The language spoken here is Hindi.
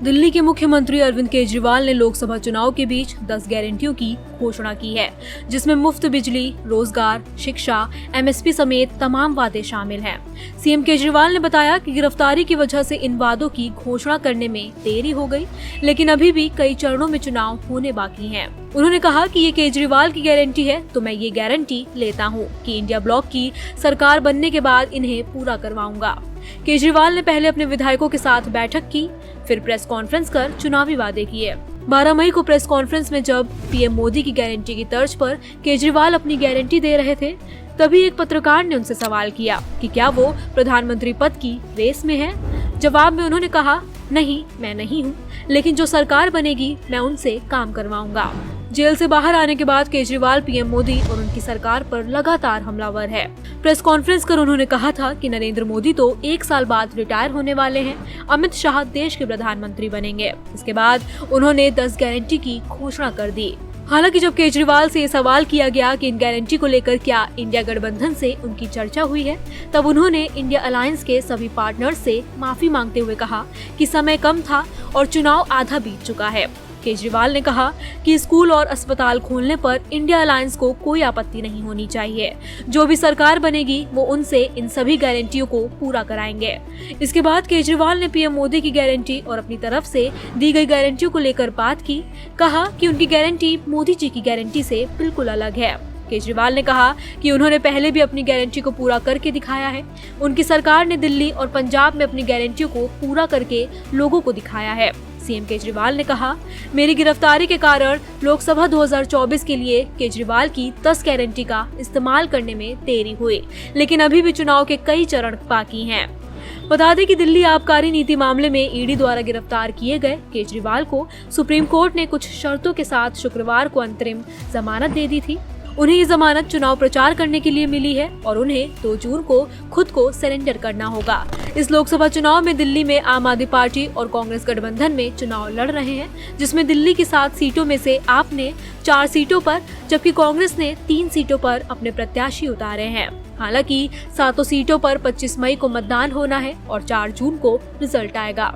दिल्ली के मुख्यमंत्री अरविंद केजरीवाल ने लोकसभा चुनाव के बीच 10 गारंटियों की घोषणा की है, जिसमें मुफ्त बिजली, रोजगार, शिक्षा, एमएसपी समेत तमाम वादे शामिल हैं। सीएम केजरीवाल ने बताया कि गिरफ्तारी की वजह से इन वादों की घोषणा करने में देरी हो गई, लेकिन अभी भी कई चरणों में चुनाव होने बाकी हैं। उन्होंने कहा कि ये केजरीवाल की गारंटी है, तो मैं ये गारंटी लेता हूँ कि इंडिया ब्लॉक की सरकार बनने के बाद इन्हें पूरा करवाऊंगा। केजरीवाल ने पहले अपने विधायकों के साथ बैठक की, फिर प्रेस कॉन्फ्रेंस कर चुनावी वादे किए। 12 मई को प्रेस कॉन्फ्रेंस में जब पीएम मोदी की गारंटी की तर्ज पर केजरीवाल अपनी गारंटी दे रहे थे, तभी एक पत्रकार ने उनसे सवाल किया कि क्या वो प्रधानमंत्री पद की रेस में हैं? जवाब में उन्होंने कहा, नहीं, मैं नहीं हूँ, लेकिन जो सरकार बनेगी मैं उनसे काम करवाऊंगा। जेल से बाहर आने के बाद केजरीवाल पीएम मोदी और उनकी सरकार पर लगातार हमलावर है। प्रेस कॉन्फ्रेंस कर उन्होंने कहा था कि नरेंद्र मोदी तो 1 साल बाद रिटायर होने वाले हैं, अमित शाह देश के प्रधानमंत्री बनेंगे। इसके बाद उन्होंने 10 गारंटी की घोषणा कर दी। हालांकि जब केजरीवाल से ये सवाल किया गया कि इन गारंटी को लेकर क्या इंडिया गठबंधन से उनकी चर्चा हुई है, तब उन्होंने इंडिया अलायंस के सभी पार्टनर्स से माफी मांगते हुए कहा कि समय कम था और चुनाव आधा बीत चुका है। केजरीवाल ने कहा कि स्कूल और अस्पताल खोलने पर इंडिया अलायंस को कोई आपत्ति नहीं होनी चाहिए। जो भी सरकार बनेगी वो उनसे इन सभी गारंटियों को पूरा कराएंगे। इसके बाद केजरीवाल ने पीएम मोदी की गारंटी और अपनी तरफ से दी गई गारंटियों को लेकर बात की। कहा कि उनकी गारंटी मोदी जी की गारंटी से बिल्कुल अलग है। केजरीवाल ने कहा कि उन्होंने पहले भी अपनी गारंटी को पूरा करके दिखाया है। उनकी सरकार ने दिल्ली और पंजाब में अपनी गारंटियों को पूरा करके लोगों को दिखाया है। सीएम केजरीवाल ने कहा, मेरी गिरफ्तारी के कारण लोकसभा 2024 के लिए केजरीवाल की 10 गारंटी का इस्तेमाल करने में देरी हुई, लेकिन अभी भी चुनाव के कई चरण बाकी हैं। बता दें कि दिल्ली आबकारी नीति मामले में ईडी द्वारा गिरफ्तार किए गए केजरीवाल को सुप्रीम कोर्ट ने कुछ शर्तों के साथ शुक्रवार को अंतरिम जमानत दे दी थी। उन्हें ये जमानत चुनाव प्रचार करने के लिए मिली है और उन्हें 2 जून को खुद को सरेंडर करना होगा। इस लोकसभा चुनाव में दिल्ली में आम आदमी पार्टी और कांग्रेस गठबंधन में चुनाव लड़ रहे हैं, जिसमें दिल्ली की 7 सीटों में से आप ने 4 सीटों पर, जबकि कांग्रेस ने 3 सीटों पर अपने प्रत्याशी उतारे हैं। हालांकि 7 सीटों पर 25 मई को मतदान होना है और 4 जून को रिजल्ट आएगा।